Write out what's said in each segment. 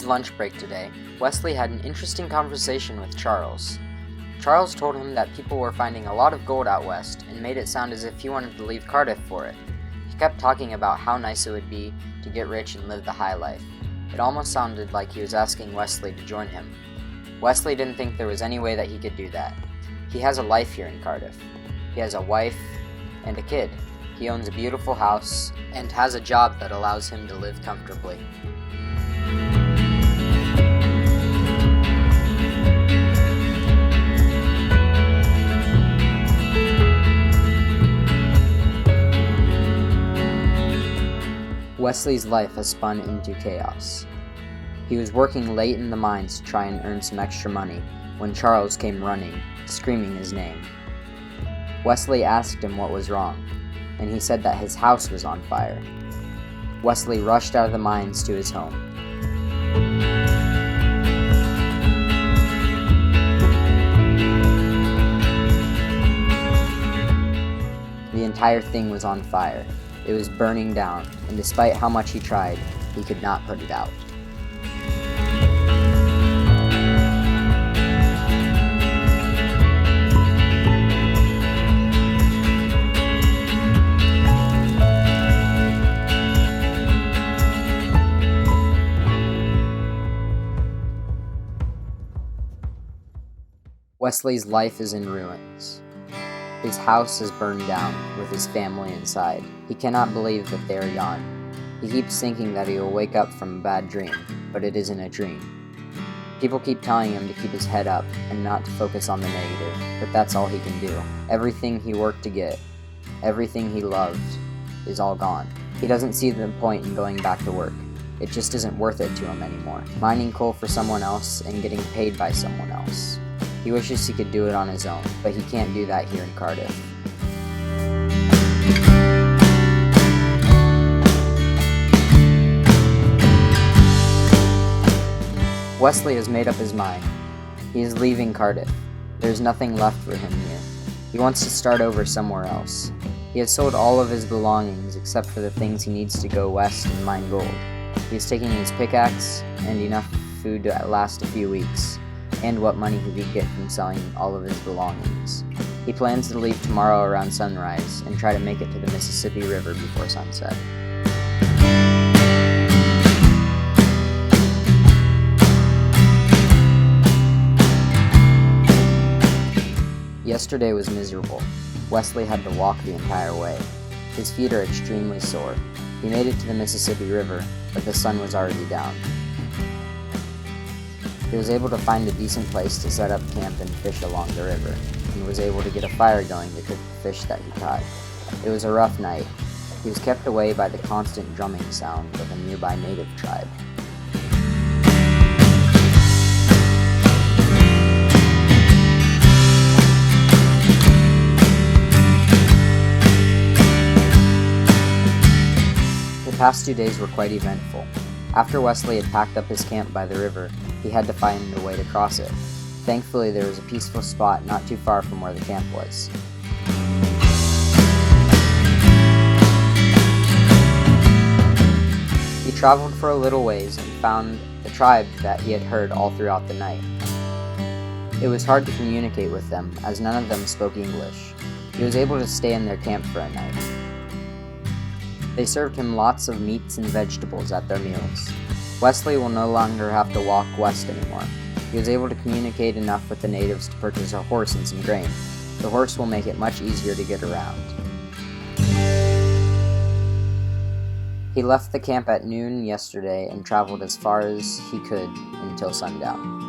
lunch break today, Wesley had an interesting conversation with Charles. Charles told him that people were finding a lot of gold out west and made it sound as if he wanted to leave Cardiff for it. He kept talking about how nice it would be to get rich and live the high life. It almost sounded like he was asking Wesley to join him. Wesley didn't think there was any way that he could do that. He has a life here in Cardiff. He has a wife and a kid. He owns a beautiful house and has a job that allows him to live comfortably. Wesley's life has spun into chaos. He was working late in the mines to try and earn some extra money when Charles came running, screaming his name. Wesley asked him what was wrong, and he said that his house was on fire. Wesley rushed out of the mines to his home. The entire thing was on fire. It was burning down, and despite how much he tried, he could not put it out. Wesley's life is in ruins. His house is burned down, with his family inside. He cannot believe that they are gone. He keeps thinking that he will wake up from a bad dream, but it isn't a dream. People keep telling him to keep his head up and not to focus on the negative, but that's all he can do. Everything he worked to get, everything he loved, is all gone. He doesn't see the point in going back to work. It just isn't worth it to him anymore. Mining coal for someone else and getting paid by someone else. He wishes he could do it on his own, but he can't do that here in Cardiff. Wesley has made up his mind. He is leaving Cardiff. There's nothing left for him here. He wants to start over somewhere else. He has sold all of his belongings except for the things he needs to go west and mine gold. He is taking his pickaxe and enough food to last a few weeks, and what money he could get from selling all of his belongings. He plans to leave tomorrow around sunrise and try to make it to the Mississippi River before sunset. Yesterday was miserable. Wesley had to walk the entire way. His feet are extremely sore. He made it to the Mississippi River, but the sun was already down. He was able to find a decent place to set up camp and fish along the river, and was able to get a fire going to cook the fish that he caught. It was a rough night. He was kept away by the constant drumming sound of a nearby native tribe. The past 2 days were quite eventful. After Wesley had packed up his camp by the river, he had to find a way to cross it. Thankfully, there was a peaceful spot not too far from where the camp was. He traveled for a little ways and found the tribe that he had heard all throughout the night. It was hard to communicate with them, as none of them spoke English. He was able to stay in their camp for a night. They served him lots of meats and vegetables at their meals. Wesley will no longer have to walk west anymore. He was able to communicate enough with the natives to purchase a horse and some grain. The horse will make it much easier to get around. He left the camp at noon yesterday and traveled as far as he could until sundown.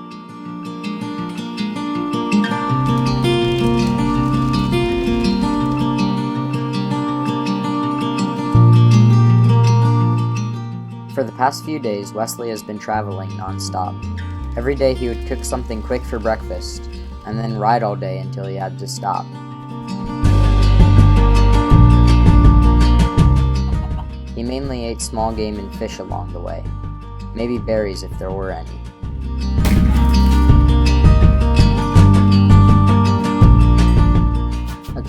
For the past few days, Wesley has been traveling non-stop. Every day he would cook something quick for breakfast, and then ride all day until he had to stop. He mainly ate small game and fish along the way, maybe berries if there were any.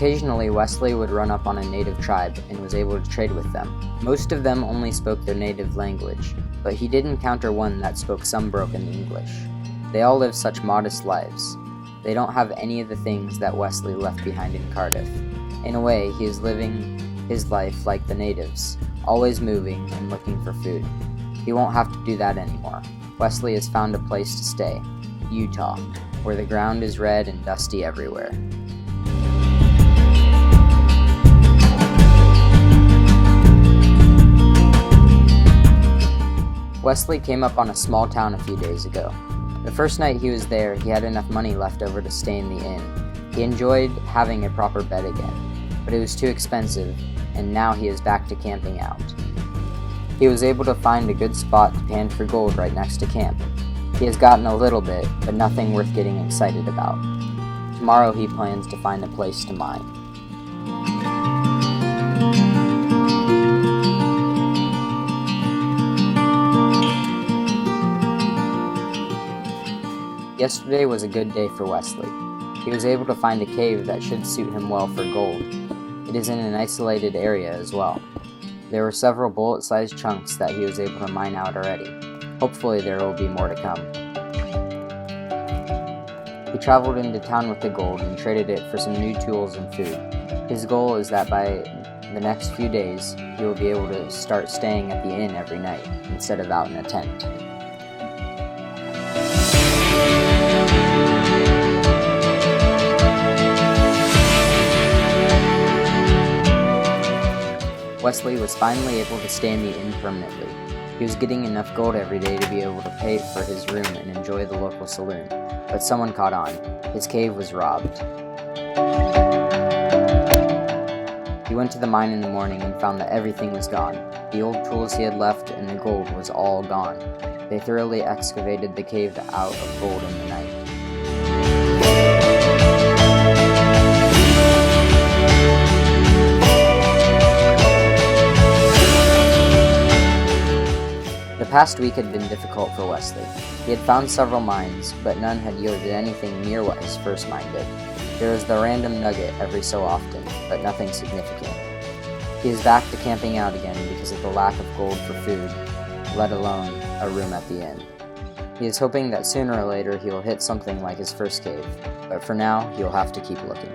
Occasionally, Wesley would run up on a native tribe and was able to trade with them. Most of them only spoke their native language, but he did encounter one that spoke some broken English. They all live such modest lives. They don't have any of the things that Wesley left behind in Cardiff. In a way, he is living his life like the natives, always moving and looking for food. He won't have to do that anymore. Wesley has found a place to stay, Utah, where the ground is red and dusty everywhere. Wesley came up on a small town a few days ago. The first night he was there, he had enough money left over to stay in the inn. He enjoyed having a proper bed again, but it was too expensive, and now he is back to camping out. He was able to find a good spot to pan for gold right next to camp. He has gotten a little bit, but nothing worth getting excited about. Tomorrow he plans to find a place to mine. Yesterday was a good day for Wesley. He was able to find a cave that should suit him well for gold. It is in an isolated area as well. There were several bullet-sized chunks that he was able to mine out already. Hopefully there will be more to come. He traveled into town with the gold and traded it for some new tools and food. His goal is that by the next few days, he will be able to start staying at the inn every night instead of out in a tent. Wesley was finally able to stay in the inn permanently. He was getting enough gold every day to be able to pay for his room and enjoy the local saloon, but someone caught on. His cave was robbed. He went to the mine in the morning and found that everything was gone. The old tools he had left and the gold was all gone. They thoroughly excavated the cave out of gold in the night. The past week had been difficult for Wesley. He had found several mines, but none had yielded anything near what his first mine did. There was the random nugget every so often, but nothing significant. He is back to camping out again because of the lack of gold for food, let alone a room at the inn. He is hoping that sooner or later he will hit something like his first cave, but for now he will have to keep looking.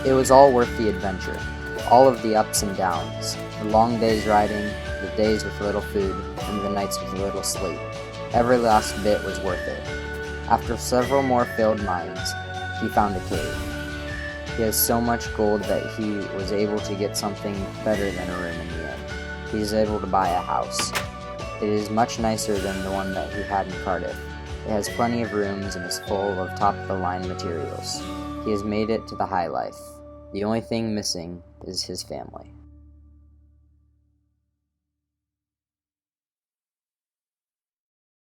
It was all worth the adventure, all of the ups and downs, the long days riding, the days with little food, and the nights with little sleep. Every last bit was worth it. After several more failed mines, he found a cave. He has so much gold that he was able to get something better than a room in the inn. He is able to buy a house. It is much nicer than the one that he had in Cardiff. It has plenty of rooms and is full of top-of-the-line materials. He has made it to the high life. The only thing missing is his family.